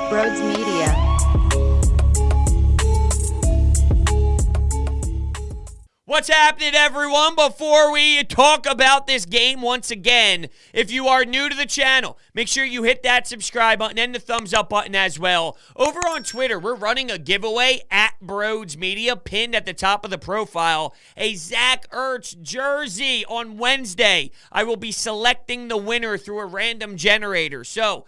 Brodes Media. What's happening, everyone? Before we talk about this game once again, if you are new to the channel, make sure you hit that subscribe button and the thumbs up button as well. Over on Twitter, we're running a giveaway at Brodes Media, pinned at the top of the profile, a Zach Ertz jersey on Wednesday. I will be selecting the winner through a random generator. So,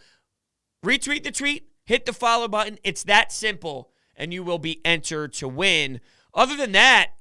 retweet the tweet, hit the follow button. It's that simple, and you will be entered to win. Other than that,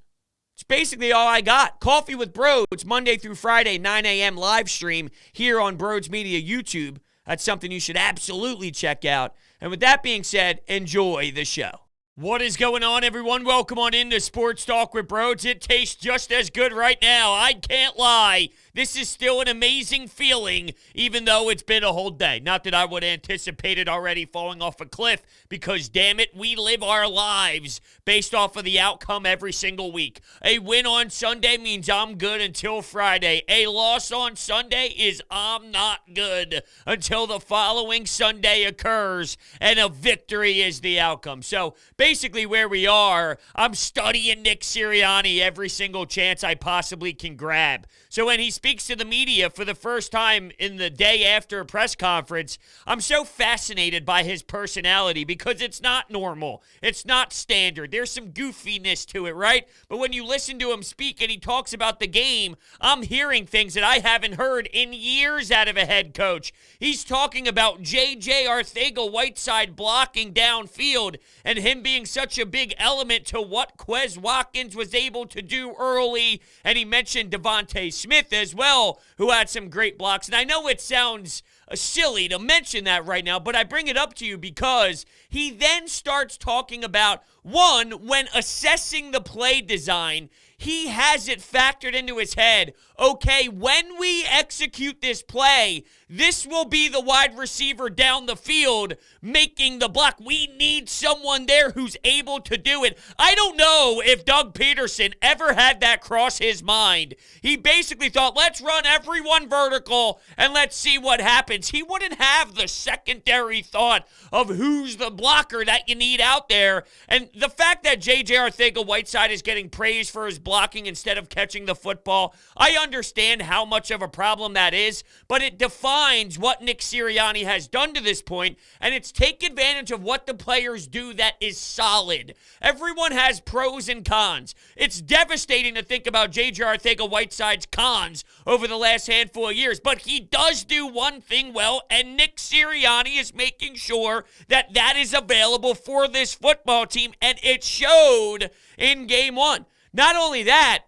it's basically all I got. Coffee with Brodes, Monday through Friday, 9 a.m. live stream here on Brodes Media YouTube. That's something you should absolutely check out. And with that being said, enjoy the show. What is going on, everyone? Welcome on into Sports Talk with Brodes. It tastes just as good right now. I can't lie. This is still an amazing feeling, even though it's been a whole day. Not that I would anticipate it already falling off a cliff, because, damn it, we live our lives based off of the outcome every single week. A win on Sunday means I'm good until Friday. A loss on Sunday is I'm not good until the following Sunday occurs, and a victory is the outcome. So, basically where we are, I'm studying Nick Sirianni every single chance I possibly can grab. So when he speaks to the media for the first time in the day after a press conference, I'm so fascinated by his personality because it's not normal. It's not standard. There's some goofiness to it, right? But when you listen to him speak and he talks about the game, I'm hearing things that I haven't heard in years out of a head coach. He's talking about J.J. Arcega-Whiteside blocking downfield and him being such a big element to what Quez Watkins was able to do early. And he mentioned DeVonta Smith as well, who had some great blocks. And I know it sounds silly to mention that right now, but I bring it up to you because he then starts talking about, one, when assessing the play design, he has it factored into his head. Okay, when we execute this play, this will be the wide receiver down the field making the block. We need someone there who's able to do it. I don't know if Doug Peterson ever had that cross his mind. He basically thought, let's run everyone vertical and let's see what happens. He wouldn't have the secondary thought of who's the blocker that you need out there. And the fact that J.J. Arcega-Whiteside is getting praised for his blocking instead of catching the football, I understand how much of a problem that is, but it defines what Nick Sirianni has done to this point, and it's take advantage of what the players do that is solid. Everyone has pros and cons. It's devastating to think about J.J. Arcega-Whiteside's cons over the last handful of years, but he does do one thing well, and Nick Sirianni is making sure that that is available for this football team, and it showed in game one. Not only that,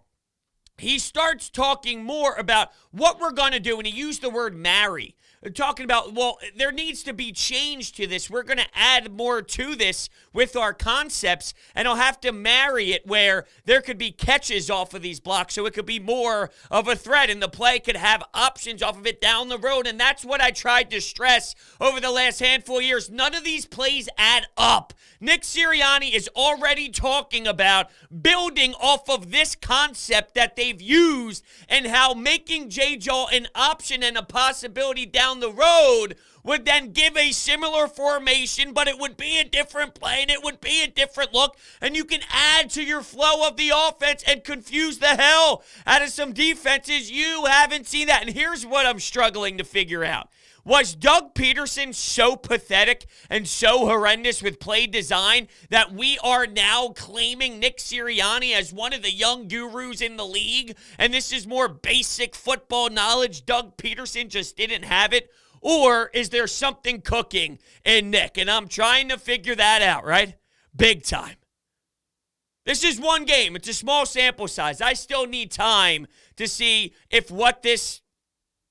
he starts talking more about what we're going to do, and he used the word marry. Talking about, well, there needs to be change to this. We're going to add more to this with our concepts, and I'll have to marry it where there could be catches off of these blocks, so it could be more of a threat, and the play could have options off of it down the road, and that's what I tried to stress over the last handful of years. None of these plays add up. Nick Sirianni is already talking about building off of this concept that they've used and how making J-Jaw an option and a possibility down the road would then give a similar formation, but it would be a different play and it would be a different look, and you can add to your flow of the offense and confuse the hell out of some defenses. You haven't seen that, and here's what I'm struggling to figure out. Was Doug Peterson so pathetic and so horrendous with play design that we are now claiming Nick Sirianni as one of the young gurus in the league, and this is more basic football knowledge? Doug Peterson just didn't have it? Or is there something cooking in Nick? And I'm trying to figure that out, right? Big time. This is one game. It's a small sample size. I still need time to see if what this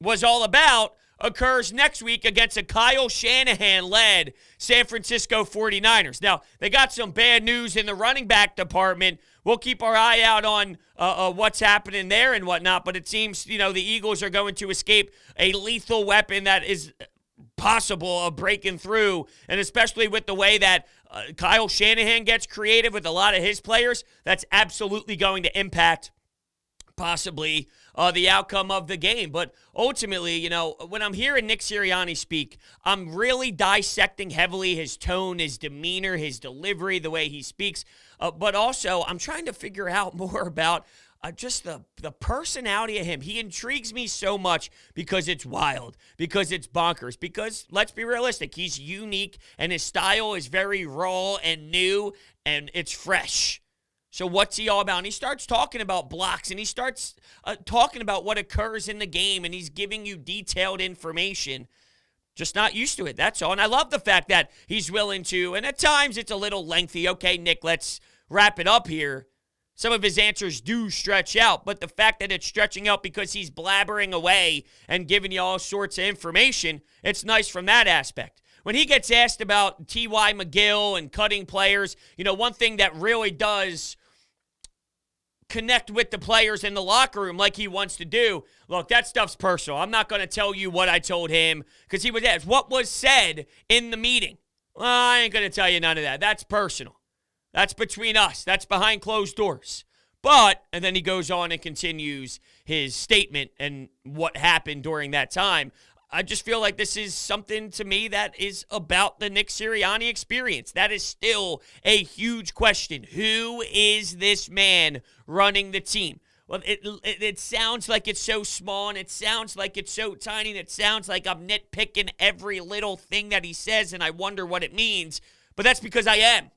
was all about occurs next week against a Kyle Shanahan-led San Francisco 49ers. Now, they got some bad news in the running back department. We'll keep our eye out on what's happening there and whatnot, but it seems, the Eagles are going to escape a lethal weapon that is possible of breaking through, and especially with the way that Kyle Shanahan gets creative with a lot of his players, that's absolutely going to impact possibly the outcome of the game. But ultimately, when I'm hearing Nick Sirianni speak, I'm really dissecting heavily his tone, his demeanor, his delivery, the way he speaks. But also, I'm trying to figure out more about just the personality of him. He intrigues me so much because it's wild, because it's bonkers, because, let's be realistic, he's unique, and his style is very raw and new, and it's fresh. So what's he all about? And he starts talking about blocks, and he starts talking about what occurs in the game, and he's giving you detailed information. Just not used to it, that's all. And I love the fact that he's willing to, and at times it's a little lengthy. Okay, Nick, let's wrap it up here. Some of his answers do stretch out, but the fact that it's stretching out because he's blabbering away and giving you all sorts of information, it's nice from that aspect. When he gets asked about T.Y. McGill and cutting players, one thing that really does connect with the players in the locker room like he wants to do, look, that stuff's personal. I'm not going to tell you what I told him because he was asked, what was said in the meeting? Well, I ain't going to tell you none of that. That's personal. That's between us. That's behind closed doors. But, and then he goes on and continues his statement and what happened during that time. I just feel like this is something to me that is about the Nick Sirianni experience. That is still a huge question. Who is this man running the team? Well, it sounds like it's so small, and it sounds like it's so tiny, and it sounds like I'm nitpicking every little thing that he says, and I wonder what it means. But that's because I am.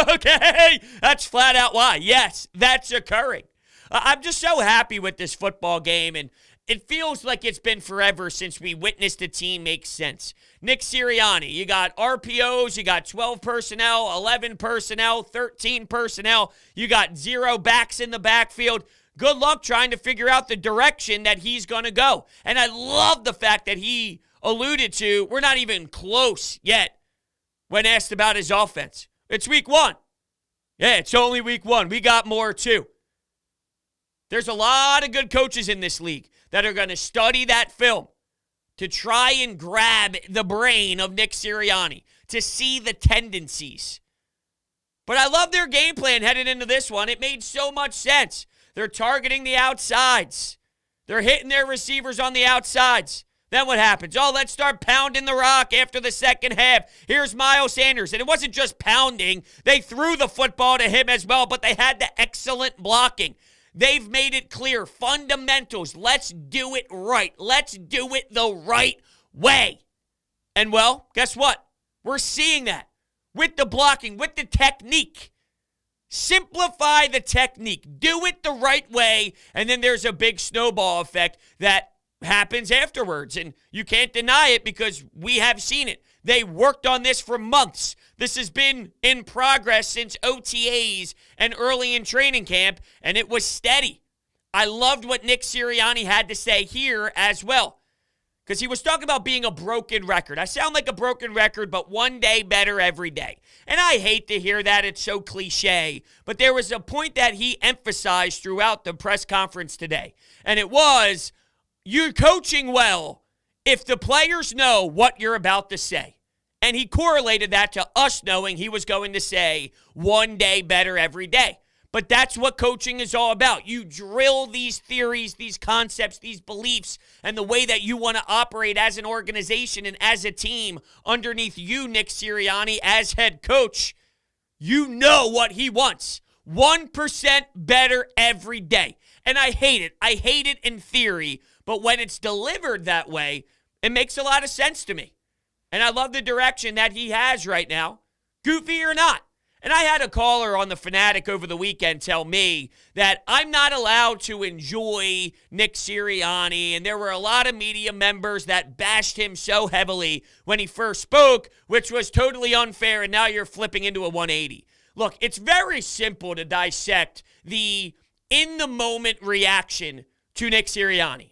Okay? That's flat out why. Yes, that's occurring. I'm just so happy with this football game, and it feels like it's been forever since we witnessed a team make sense. Nick Sirianni, you got RPOs, you got 12 personnel, 11 personnel, 13 personnel, you got 0 backs in the backfield. Good luck trying to figure out the direction that he's going to go. And I love the fact that he alluded to, we're not even close yet when asked about his offense. It's week 1. Yeah, it's only week 1. We got more too. There's a lot of good coaches in this league that are going to study that film to try and grab the brain of Nick Sirianni, to see the tendencies. But I love their game plan headed into this one. It made so much sense. They're targeting the outsides. They're hitting their receivers on the outsides. Then what happens? Oh, let's start pounding the rock after the second half. Here's Miles Sanders. And it wasn't just pounding. They threw the football to him as well, but they had the excellent blocking. They've made it clear. Fundamentals. Let's do it right. Let's do it the right way. And, well, guess what? We're seeing that with the blocking, with the technique. Simplify the technique. Do it the right way, and then there's a big snowball effect that happens afterwards, and you can't deny it because we have seen it. They worked on this for months. This has been in progress since OTAs and early in training camp, and it was steady. I loved what Nick Sirianni had to say here as well, because he was talking about being a broken record. I sound like a broken record, but one day better every day. And I hate to hear that. It's so cliche. But there was a point that he emphasized throughout the press conference today, and it was, you're coaching well if the players know what you're about to say. And he correlated that to us knowing he was going to say one day better every day. But that's what coaching is all about. You drill these theories, these concepts, these beliefs, and the way that you want to operate as an organization and as a team underneath you, Nick Sirianni, as head coach. You know what he wants. 1% better every day. And I hate it. I hate it in theory. But when it's delivered that way, it makes a lot of sense to me. And I love the direction that he has right now, goofy or not. And I had a caller on The Fanatic over the weekend tell me that I'm not allowed to enjoy Nick Sirianni, and there were a lot of media members that bashed him so heavily when he first spoke, which was totally unfair, and now you're flipping into a 180. Look, it's very simple to dissect the in-the-moment reaction to Nick Sirianni.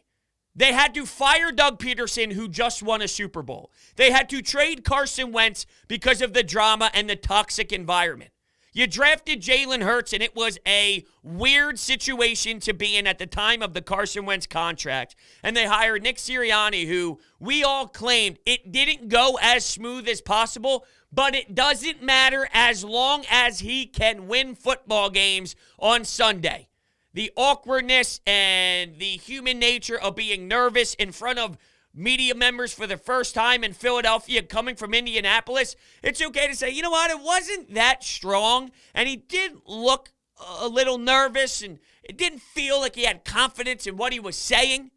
They had to fire Doug Peterson, who just won a Super Bowl. They had to trade Carson Wentz because of the drama and the toxic environment. You drafted Jalen Hurts, and it was a weird situation to be in at the time of the Carson Wentz contract. And they hired Nick Sirianni, who we all claimed it didn't go as smooth as possible, but it doesn't matter as long as he can win football games on Sunday. the awkwardness and the human nature of being nervous in front of media members for the first time in Philadelphia coming from Indianapolis, it's okay to say, you know what, it wasn't that strong, and he did look a little nervous, and it didn't feel like he had confidence in what he was saying.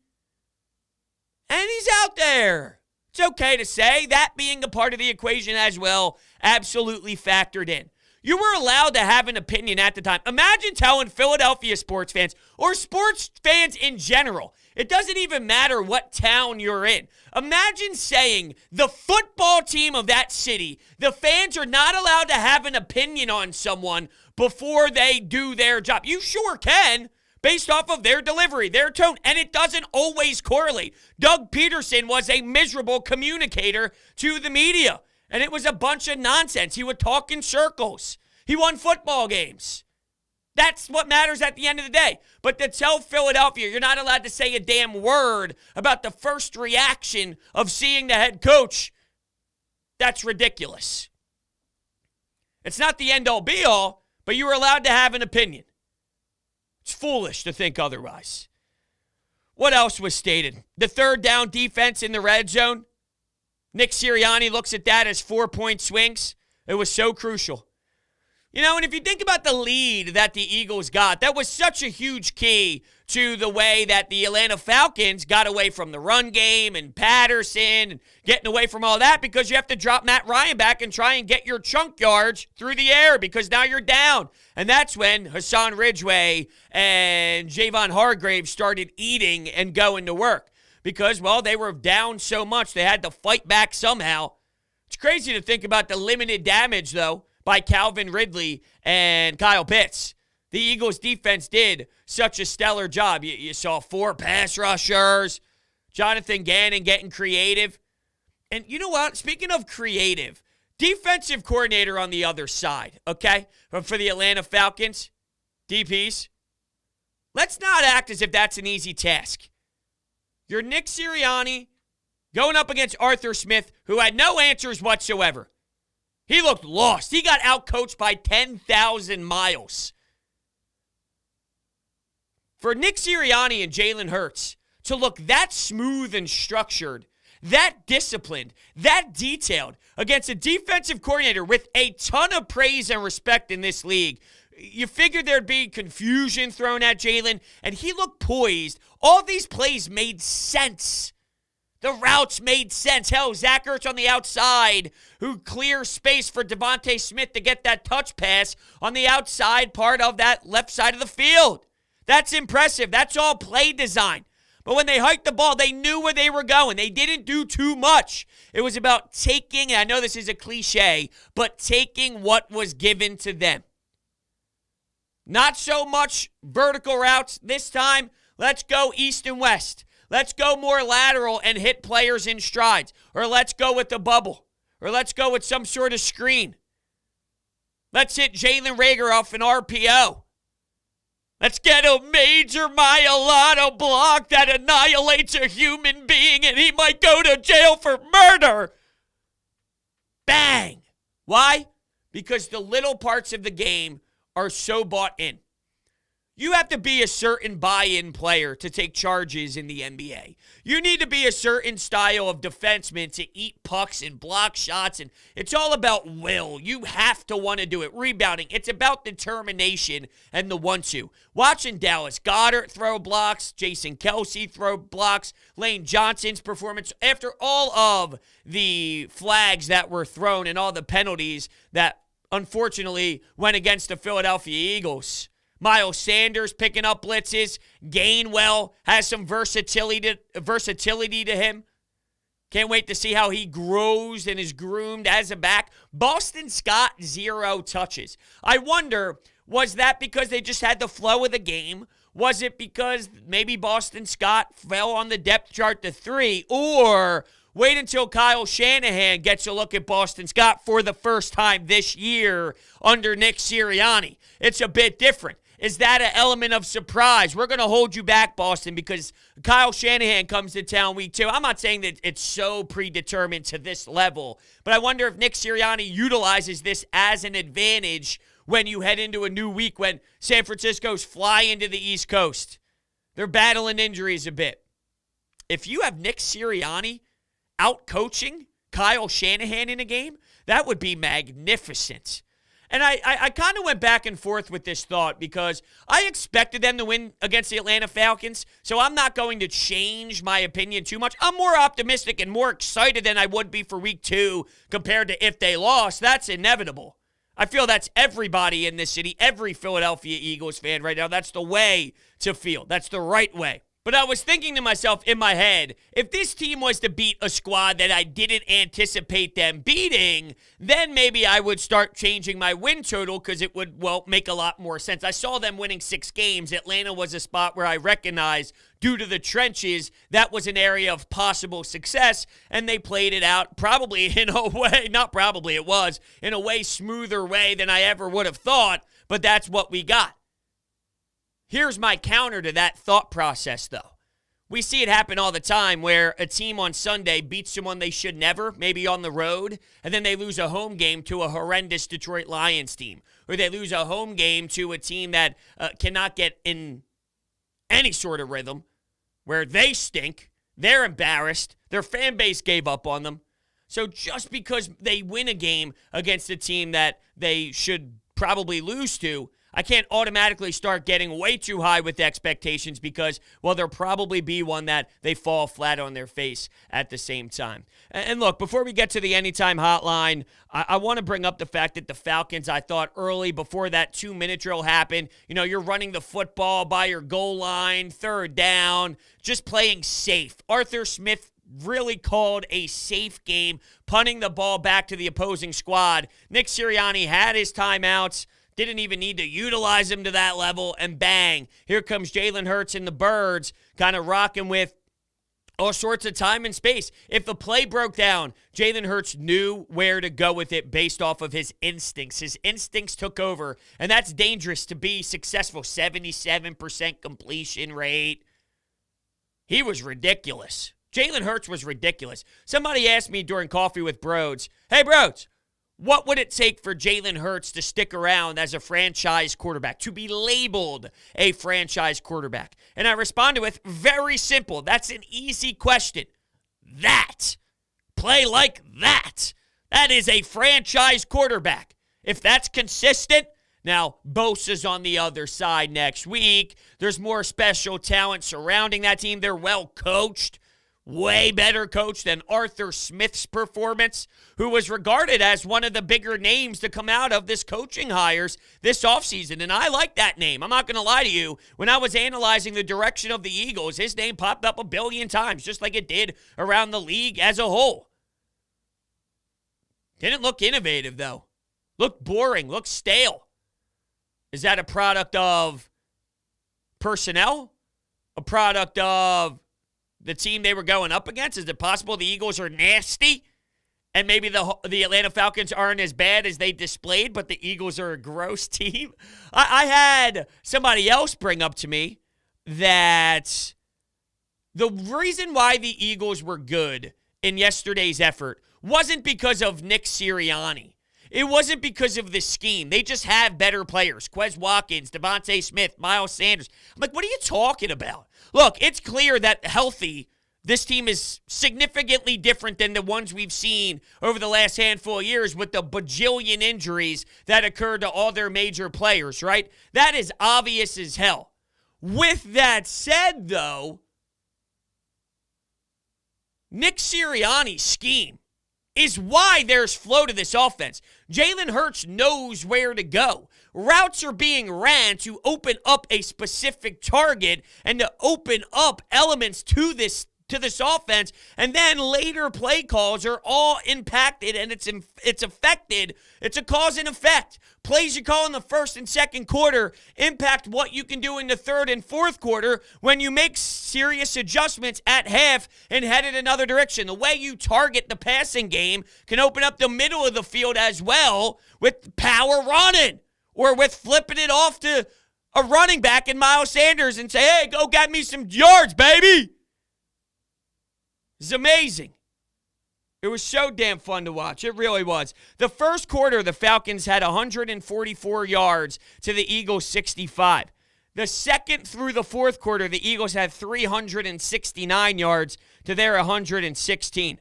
And he's out there. It's okay to say that being a part of the equation as well, absolutely factored in. You were allowed to have an opinion at the time. Imagine telling Philadelphia sports fans, or sports fans in general, it doesn't even matter what town you're in. Imagine saying the football team of that city, the fans are not allowed to have an opinion on someone before they do their job. You sure can, based off of their delivery, their tone, and it doesn't always correlate. Doug Peterson was a miserable communicator to the media, and it was a bunch of nonsense. He would talk in circles. He won football games. That's what matters at the end of the day. But to tell Philadelphia you're not allowed to say a damn word about the first reaction of seeing the head coach, that's ridiculous. It's not the end-all be-all, but you were allowed to have an opinion. It's foolish to think otherwise. What else was stated? The third down defense in the red zone. Nick Sirianni looks at that as 4-point swings. It was so crucial. You know, and if you think about the lead that the Eagles got, that was such a huge key to the way that the Atlanta Falcons got away from the run game and Patterson and getting away from all that, because you have to drop Matt Ryan back and try and get your chunk yards through the air because now you're down. And that's when Hassan Ridgeway and Javon Hargrave started eating and going to work because, well, they were down so much they had to fight back somehow. It's crazy to think about the limited damage, though, by Calvin Ridley and Kyle Pitts. The Eagles' defense did such a stellar job. You saw 4 pass rushers, Jonathan Gannon getting creative. And you know what? Speaking of creative, defensive coordinator on the other side, okay? But for the Atlanta Falcons, DPs, let's not act as if that's an easy task. You're Nick Sirianni going up against Arthur Smith, who had no answers whatsoever. He looked lost. He got outcoached by 10,000 miles. For Nick Sirianni and Jalen Hurts to look that smooth and structured, that disciplined, that detailed against a defensive coordinator with a ton of praise and respect in this league, you figured there'd be confusion thrown at Jalen, and he looked poised. All these plays made sense. The routes made sense. Hell, Zach Ertz on the outside, who clears space for DeVonta Smith to get that touch pass on the outside part of that left side of the field. That's impressive. That's all play design. But when they hiked the ball, they knew where they were going. They didn't do too much. It was about taking, and I know this is a cliche, but taking what was given to them. Not so much vertical routes this time. Let's go east and west. Let's go more lateral and hit players in strides. Or let's go with the bubble. Or let's go with some sort of screen. Let's hit Jalen Reagor off an RPO. Let's get a major Mailata block that annihilates a human being and he might go to jail for murder. Bang. Why? Because the little parts of the game are so bought in. You have to be a certain buy-in player to take charges in the NBA. You need to be a certain style of defenseman to eat pucks and block shots, and it's all about will. You have to want to do it. Rebounding, it's about determination and the want-to. Watching Dallas Goedert throw blocks, Jason Kelce throw blocks, Lane Johnson's performance, after all of the flags that were thrown and all the penalties that unfortunately went against the Philadelphia Eagles. Miles Sanders picking up blitzes. Gainwell has some versatility to him. Can't wait to see how he grows and is groomed as a back. Boston Scott, 0 touches. I wonder, was that because they just had the flow of the game? Was it because maybe Boston Scott fell on the depth chart to 3? Or wait until Kyle Shanahan gets a look at Boston Scott for the first time this year under Nick Sirianni? It's a bit different. Is that an element of surprise? We're going to hold you back, Boston, because Kyle Shanahan comes to town week 2. I'm not saying that it's so predetermined to this level, but I wonder if Nick Sirianni utilizes this as an advantage when you head into a new week when San Francisco's flying to the East Coast. They're battling injuries a bit. If you have Nick Sirianni out coaching Kyle Shanahan in a game, that would be magnificent. And I kind of went back and forth with this thought because I expected them to win against the Atlanta Falcons, so I'm not going to change my opinion too much. I'm more optimistic and more excited than I would be for week 2 compared to if they lost. That's inevitable. I feel that's everybody in this city, every Philadelphia Eagles fan right now. That's the way to feel. That's the right way. But I was thinking to myself in my head, if this team was to beat a squad that I didn't anticipate them beating, then maybe I would start changing my win total because it would, make a lot more sense. I saw them winning 6 games. Atlanta was a spot where I recognized, due to the trenches, that was an area of possible success, and they played it out probably in a way, not probably, it was, in a way smoother way than I ever would have thought, but that's what we got. Here's my counter to that thought process, though. We see it happen all the time where a team on Sunday beats someone they should never, maybe on the road, and then they lose a home game to a horrendous Detroit Lions team. Or they lose a home game to a team that cannot get in any sort of rhythm, where they stink, they're embarrassed, their fan base gave up on them. So just because they win a game against a team that they should probably lose to, I can't automatically start getting way too high with expectations because, there'll probably be one that they fall flat on their face at the same time. And look, before we get to the Anytime Hotline, I want to bring up the fact that the Falcons, I thought early before that 2-minute drill happened, you're running the football by your goal line, 3rd down, just playing safe. Arthur Smith really called a safe game, punting the ball back to the opposing squad. Nick Sirianni had his timeouts. Didn't even need to utilize him to that level, and bang, here comes Jalen Hurts and the Birds kind of rocking with all sorts of time and space. If the play broke down, Jalen Hurts knew where to go with it based off of his instincts. His instincts took over, and that's dangerous to be successful. 77% completion rate. He was ridiculous. Jalen Hurts was ridiculous. Somebody asked me during Coffee with Brodes, hey, Brodes, what would it take for Jalen Hurts to stick around as a franchise quarterback, to be labeled a franchise quarterback? And I responded with, very simple. That's an easy question. That. Play like that. That is a franchise quarterback. If that's consistent, now Bosa's on the other side next week. There's more special talent surrounding that team. They're well coached. Way better coach than Arthur Smith's performance, who was regarded as one of the bigger names to come out of this coaching hires this offseason. And I like that name. I'm not going to lie to you. When I was analyzing the direction of the Eagles, his name popped up a billion times, just like it did around the league as a whole. Didn't look innovative, though. Looked boring, looked stale. Is that a product of personnel? A product of the team they were going up against? Is it possible the Eagles are nasty and maybe the Atlanta Falcons aren't as bad as they displayed, but the Eagles are a gross team? I had somebody else bring up to me that the reason why the Eagles were good in yesterday's effort wasn't because of Nick Sirianni. It wasn't because of the scheme. They just have better players. Quez Watkins, DeVonta Smith, Miles Sanders. I'm like, what are you talking about? Look, it's clear that healthy, this team is significantly different than the ones we've seen over the last handful of years with the bajillion injuries that occurred to all their major players, right? That is obvious as hell. With that said, though, Nick Sirianni's scheme is why there's flow to this offense. Jalen Hurts knows where to go. Routes are being ran to open up a specific target and to open up elements to this offense, and then later play calls are all impacted, and it's affected. It's a cause and effect. Plays you call in the first and second quarter impact what you can do in the third and fourth quarter when you make serious adjustments at half and head in another direction. The way you target the passing game can open up the middle of the field as well with power running or with flipping it off to a running back in Miles Sanders and say, hey, go get me some yards, baby. It's amazing. It was so damn fun to watch. It really was. The first quarter, the Falcons had 144 yards to the Eagles' 65. The second through the fourth quarter, the Eagles had 369 yards to their 116.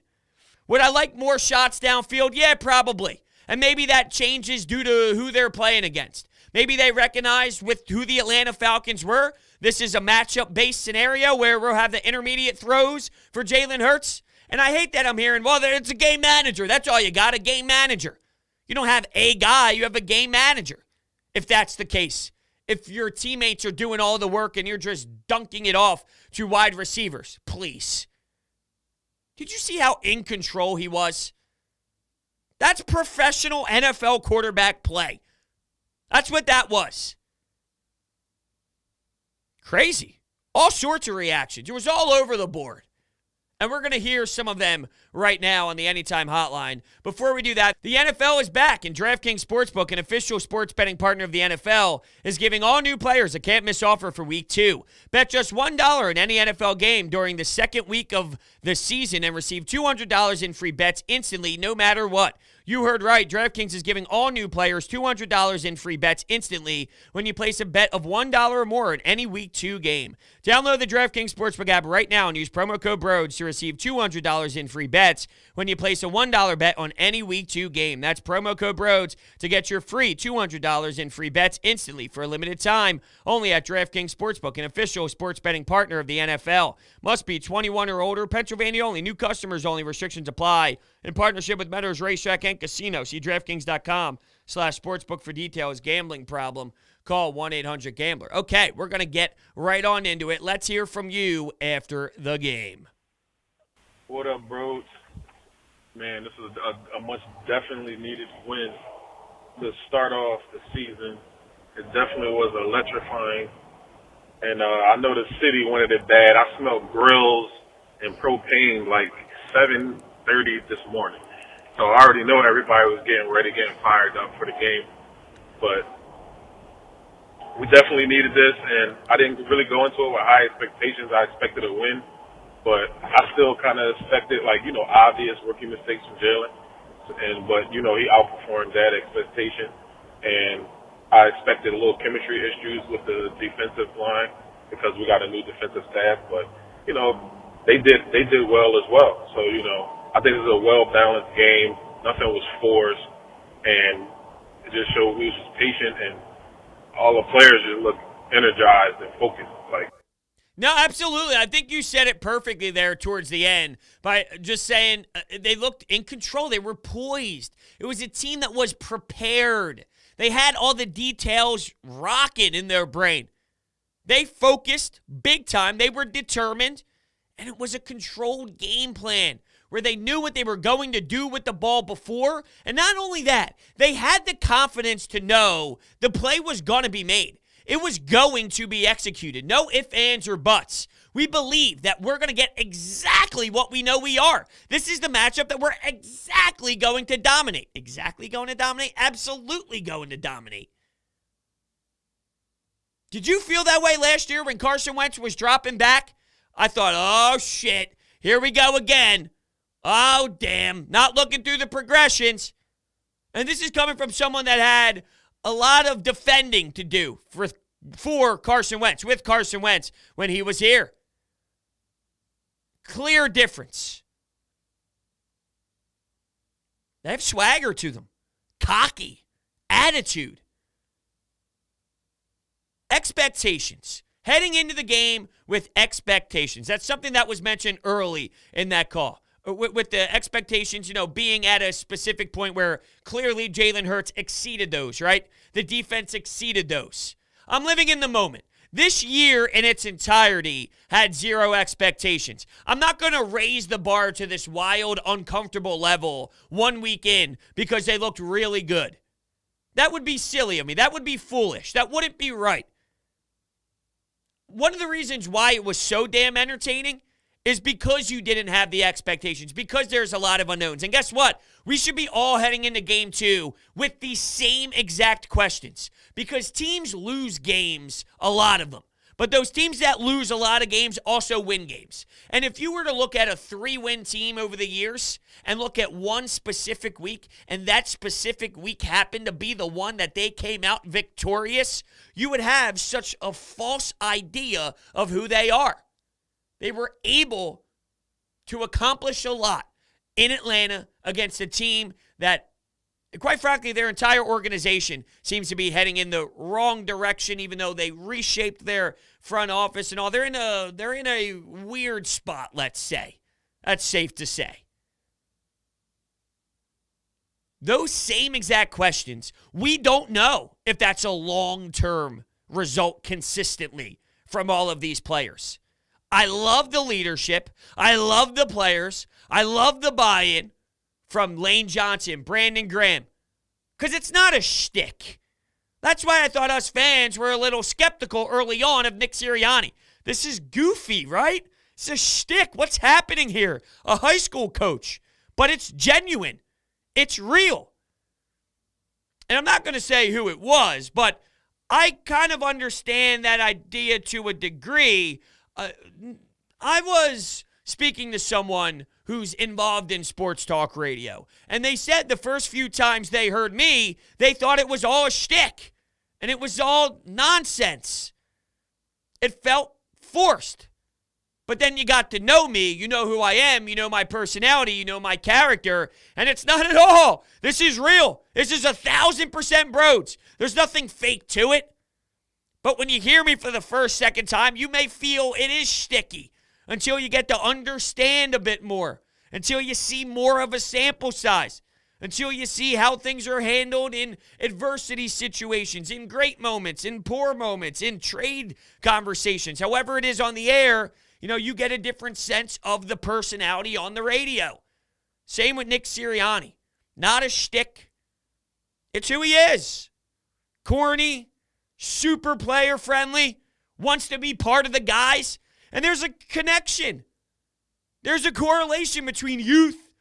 Would I like more shots downfield? Yeah, probably. And maybe that changes due to who they're playing against. Maybe they recognized with who the Atlanta Falcons were, this is a matchup-based scenario where we'll have the intermediate throws for Jalen Hurts. And I hate that I'm hearing, well, it's a game manager. That's all you got, a game manager. You don't have a guy, you have a game manager, if that's the case. If your teammates are doing all the work and you're just dunking it off to wide receivers, please. Did you see how in control he was? That's professional NFL quarterback play. That's what that was. Crazy. All sorts of reactions. It was all over the board. And we're going to hear some of them right now on the Anytime Hotline. Before we do that, the NFL is back, and DraftKings Sportsbook, an official sports betting partner of the NFL, is giving all new players a can't-miss offer for Week 2. Bet just $1 in any NFL game during the second week of the season and receive $200 in free bets instantly, no matter what. You heard right. DraftKings is giving all new players $200 in free bets instantly when you place a bet of $1 or more in any Week 2 game. Download the DraftKings Sportsbook app right now and use promo code Brodes to receive $200 in free bets when you place a $1 bet on any Week 2 game. That's promo code Brodes to get your free $200 in free bets instantly for a limited time. Only at DraftKings Sportsbook, an official sports betting partner of the NFL. Must be 21 or older. Pennsylvania only. New customers only. Restrictions apply. In partnership with Meadows Racetrack and Casino. See DraftKings.com/sportsbook for details. Gambling problem? Call 1-800-GAMBLER. Okay, we're going to get right on into it. Let's hear from you after the game. What up, Brodes? Man, this is a much definitely needed win to start off the season. It definitely was electrifying. And I know the city wanted it bad. I smelled grills and propane like 7:30 this morning. So I already know everybody was getting ready, getting fired up for the game. But we definitely needed this, and I didn't really go into it with high expectations. I expected a win, but I still kind of expected, obvious rookie mistakes from Jalen. But he outperformed that expectation, and I expected a little chemistry issues with the defensive line because we got a new defensive staff. But they did well as well. So I think it was a well-balanced game. Nothing was forced, and it just showed we was just patient, and all the players just looked energized and focused. No, absolutely. I think you said it perfectly there towards the end by just saying they looked in control. They were poised. It was a team that was prepared. They had all the details rocking in their brain. They focused big time. They were determined, and it was a controlled game plan where they knew what they were going to do with the ball before. And not only that, they had the confidence to know the play was going to be made. It was going to be executed. No ifs, ands, or buts. We believe that we're going to get exactly what we know we are. This is the matchup that we're exactly going to dominate. Exactly going to dominate? Absolutely going to dominate. Did you feel that way last year when Carson Wentz was dropping back? I thought, oh, shit, here we go again. Oh, damn, not looking through the progressions. And this is coming from someone that had a lot of defending to do for Carson Wentz, with Carson Wentz when he was here. Clear difference. They have swagger to them. Cocky. Attitude. Expectations. Heading into the game with expectations. That's something that was mentioned early in that call. With the expectations, being at a specific point where clearly Jalen Hurts exceeded those, right? The defense exceeded those. I'm living in the moment. This year in its entirety had zero expectations. I'm not going to raise the bar to this wild, uncomfortable level 1 week in because they looked really good. That would be silly of me. That would be foolish. That wouldn't be right. One of the reasons why it was so damn entertaining is because you didn't have the expectations, because there's a lot of unknowns. And guess what? We should be all heading into game 2 with the same exact questions, because teams lose games, a lot of them. But those teams that lose a lot of games also win games. And if you were to look at a 3-win team over the years and look at one specific week, and that specific week happened to be the one that they came out victorious, you would have such a false idea of who they are. They were able to accomplish a lot in Atlanta against a team that, quite frankly, their entire organization seems to be heading in the wrong direction, even though they reshaped their front office and all. They're in a weird spot, let's say. That's safe to say. Those same exact questions, we don't know if that's a long-term result consistently from all of these players. I love the leadership. I love the players. I love the buy-in from Lane Johnson, Brandon Graham, because it's not a shtick. That's why I thought us fans were a little skeptical early on of Nick Sirianni. This is goofy, right? It's a shtick. What's happening here? A high school coach. But it's genuine. It's real. And I'm not going to say who it was, but I kind of understand that idea to a degree. I was speaking to someone who's involved in sports talk radio, and they said the first few times they heard me, they thought it was all a shtick, and it was all nonsense. It felt forced. But then you got to know me, you know who I am, you know my personality, you know my character, and it's not at all. This is real. This is 1,000% Brodes. There's nothing fake to it. But when you hear me for the first, second time, you may feel it is shticky until you get to understand a bit more, until you see more of a sample size, until you see how things are handled in adversity situations, in great moments, in poor moments, in trade conversations. However it is on the air, you get a different sense of the personality on the radio. Same with Nick Sirianni. Not a shtick. It's who he is. Corny, super player friendly, wants to be part of the guys. And there's a connection. There's a correlation between youth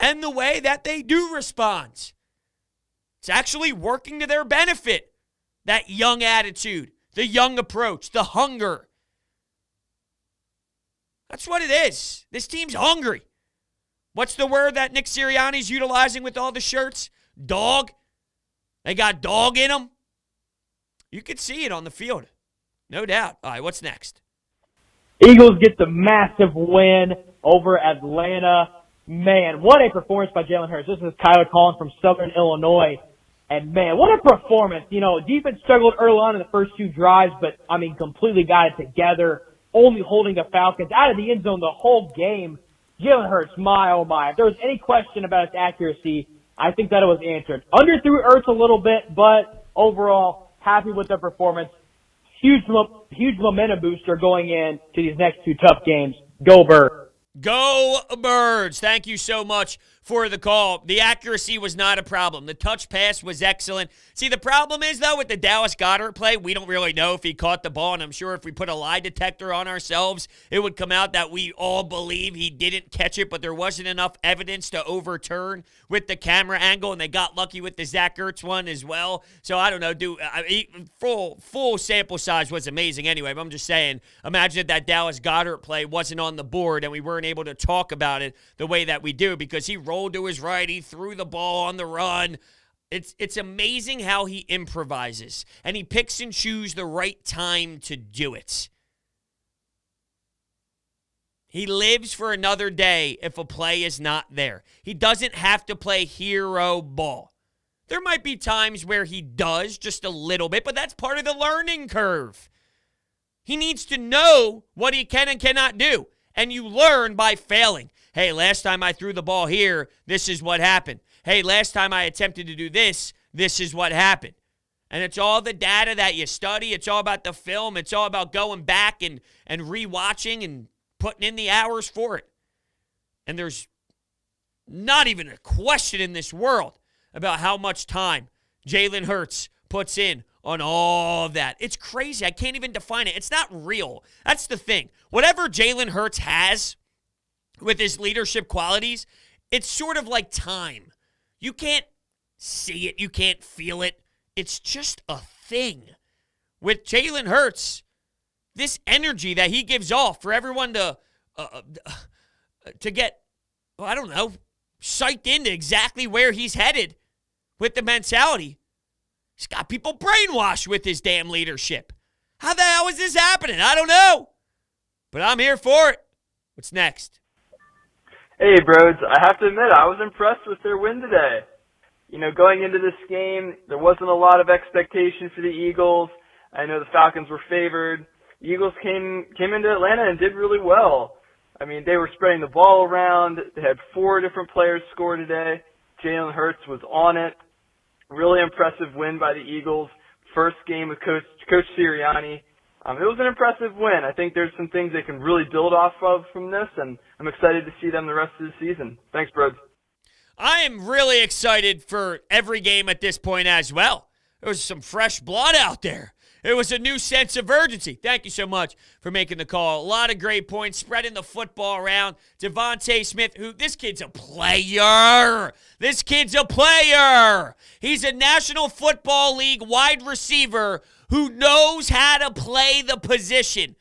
and the way that they do respond. It's actually working to their benefit. That young attitude, the young approach, the hunger. That's what it is. This team's hungry. What's the word that Nick Sirianni's utilizing with all the shirts? Dog. They got dog in them. You could see it on the field. No doubt. All right, what's next? Eagles get the massive win over Atlanta. Man, what a performance by Jalen Hurts. This is Tyler calling from Southern Illinois. And, man, what a performance. Defense struggled early on in the first 2 drives, but, completely got it together, only holding the Falcons out of the end zone the whole game. Jalen Hurts, my, oh, my. If there was any question about his accuracy, I think that it was answered. Underthrew Hurts a little bit, but overall, happy with the performance. Huge momentum booster going in to these next 2 tough games. Go Birds. Go Birds. Thank you so much for the call. The accuracy was not a problem. The touch pass was excellent. See, the problem is, though, with the Dallas Goedert play, we don't really know if he caught the ball, and I'm sure if we put a lie detector on ourselves, it would come out that we all believe he didn't catch it, but there wasn't enough evidence to overturn with the camera angle, and they got lucky with the Zach Ertz one as well. So I don't know, full sample size was amazing anyway, but I'm just saying, imagine if that Dallas Goedert play wasn't on the board and we weren't able to talk about it the way that we do, because he rolled to his right, he threw the ball on the run. It's amazing how he improvises, and he picks and chooses the right time to do it. He lives for another day if a play is not there. He doesn't have to play hero ball. There might be times where he does just a little bit, but that's part of the learning curve. He needs to know what he can and cannot do, and you learn by failing. Hey, last time I threw the ball here, this is what happened. Hey, last time I attempted to do this, this is what happened. And it's all the data that you study. It's all about the film. It's all about going back and rewatching and putting in the hours for it. And there's not even a question in this world about how much time Jalen Hurts puts in on all of that. It's crazy. I can't even define it. It's not real. That's the thing. Whatever Jalen Hurts has with his leadership qualities, it's sort of like time. You can't see it. You can't feel it. It's just a thing. With Jalen Hurts, this energy that he gives off for everyone to get, well, I don't know, psyched into exactly where he's headed with the mentality. He's got people brainwashed with his damn leadership. How the hell is this happening? I don't know. But I'm here for it. What's next? Hey, Brodes. I have to admit, I was impressed with their win today. You know, going into this game, there wasn't a lot of expectation for the Eagles. I know the Falcons were favored. The Eagles came into Atlanta and did really well. I mean, they were spreading the ball around. They had 4 different players score today. Jalen Hurts was on it. Really impressive win by the Eagles. First game with Coach Sirianni. It was an impressive win. I think there's some things they can really build off of from this, and I'm excited to see them the rest of the season. Thanks, Brodes. I am really excited for every game at this point as well. There was some fresh blood out there. It was a new sense of urgency. Thank you so much for making the call. A lot of great points, spreading the football around. DeVonta Smith, this kid's a player. This kid's a player. He's a National Football League wide receiver who knows how to play the position.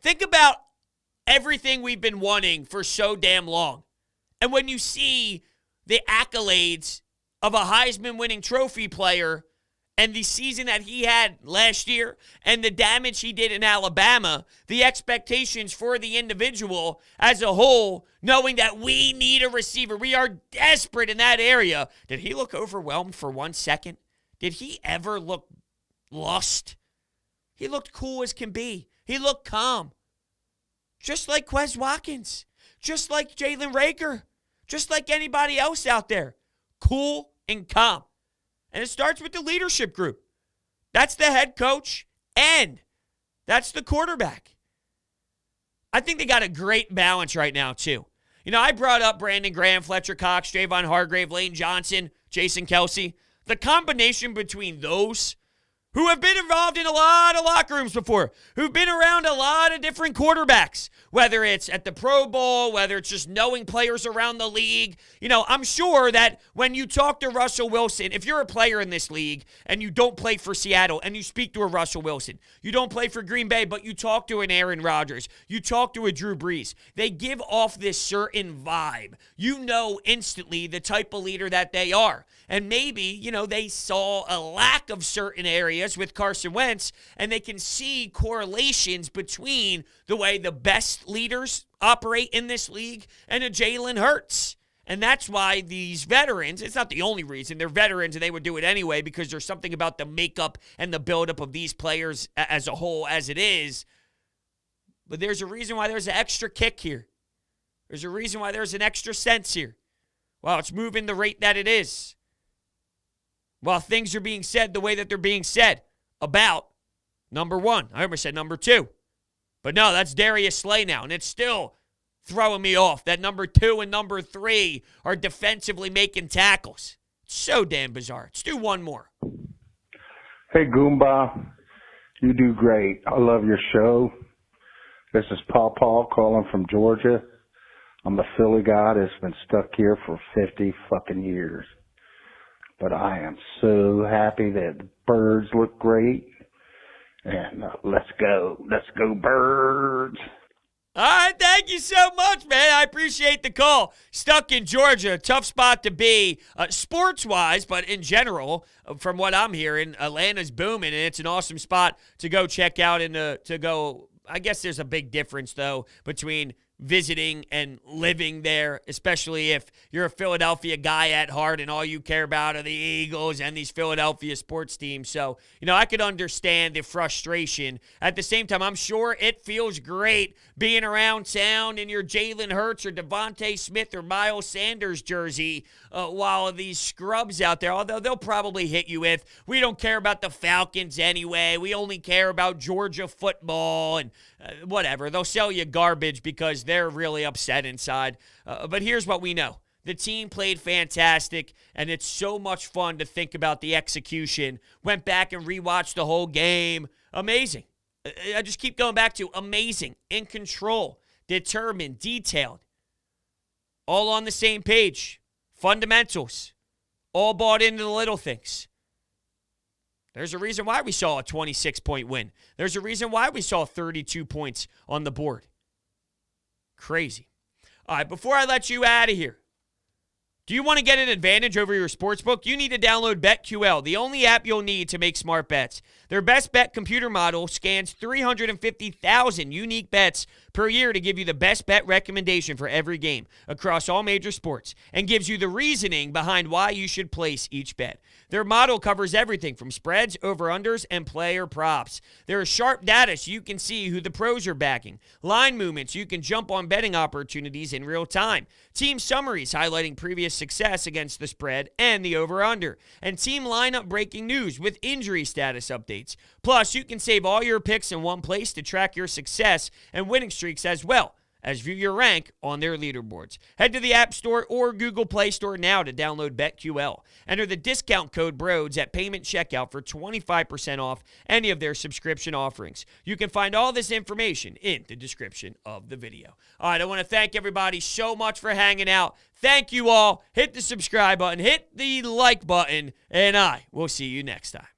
Think about everything we've been wanting for so damn long. And when you see the accolades of a Heisman-winning trophy player and the season that he had last year and the damage he did in Alabama, the expectations for the individual as a whole, knowing that we need a receiver. We are desperate in that area. Did he look overwhelmed for 1 second? Did he ever look lost? He looked cool as can be. He looked calm. Just like Quez Watkins. Just like Jalen Rager. Just like anybody else out there. Cool and calm. And it starts with the leadership group. That's the head coach and that's the quarterback. I think they got a great balance right now, too. You know, I brought up Brandon Graham, Fletcher Cox, Javon Hargrave, Lane Johnson, Jason Kelsey. The combination between those who have been involved in a lot of locker rooms before, who've been around a lot of different quarterbacks, whether it's at the Pro Bowl, whether it's just knowing players around the league. You know, I'm sure that when you talk to Russell Wilson, if you're a player in this league and you don't play for Seattle and you speak to a Russell Wilson, you don't play for Green Bay, but you talk to an Aaron Rodgers, you talk to a Drew Brees, they give off this certain vibe. You know instantly the type of leader that they are. And maybe, you know, they saw a lack of certain areas with Carson Wentz, and they can see correlations between the way the best leaders operate in this league and a Jalen Hurts. And that's why these veterans, it's not the only reason, they're veterans and they would do it anyway because there's something about the makeup and the buildup of these players as a whole as it is. But there's a reason why there's an extra kick here. There's a reason why there's an extra sense here. Well, it's moving the rate that it is. While things are being said the way that they're being said about number 1. I almost said number 2. But no, that's Darius Slay now. And it's still throwing me off that number 2 and number 3 are defensively making tackles. It's so damn bizarre. Let's do one more. Hey, Goomba. You do great. I love your show. This is Paul calling from Georgia. I'm a Philly guy that's been stuck here for 50 fucking years. But I am so happy that the Birds look great. And let's go. Let's go, Birds. All right, thank you so much, man. I appreciate the call. Stuck in Georgia, tough spot to be sports-wise, but in general, from what I'm hearing, Atlanta's booming, and it's an awesome spot to go check out and to go. I guess there's a big difference, though, between visiting and living there, especially if you're a Philadelphia guy at heart and all you care about are the Eagles and these Philadelphia sports teams. So, you know, I could understand the frustration. At the same time, I'm sure it feels great being around town in your Jalen Hurts or DeVonta Smith or Miles Sanders jersey while these scrubs out there, although they'll probably hit you with, we don't care about the Falcons anyway. We only care about Georgia football and whatever. They'll sell you garbage because they're really upset inside. But here's what we know. The team played fantastic, and it's so much fun to think about the execution. Went back and rewatched the whole game. Amazing. I just keep going back to amazing, in control, determined, detailed. All on the same page. Fundamentals. All bought into the little things. There's a reason why we saw a 26-point win. There's a reason why we saw 32 points on the board. Crazy. All right, before I let you out of here, do you want to get an advantage over your sportsbook? You need to download BetQL, the only app you'll need to make smart bets. Their best bet computer model scans 350,000 unique bets per year to give you the best bet recommendation for every game across all major sports and gives you the reasoning behind why you should place each bet. Their model covers everything from spreads, over-unders, and player props. There is sharp data so you can see who the pros are backing, line movements so you can jump on betting opportunities in real time, team summaries highlighting previous success against the spread and the over-under, and team lineup breaking news with injury status updates. Plus, you can save all your picks in one place to track your success and winning streaks as well as view your rank on their leaderboards. Head to the App Store or Google Play Store now to download BetQL. Enter the discount code BRODES at payment checkout for 25% off any of their subscription offerings. You can find all this information in the description of the video. All right, I want to thank everybody so much for hanging out. Thank you all. Hit the subscribe button, hit the like button, and I will see you next time.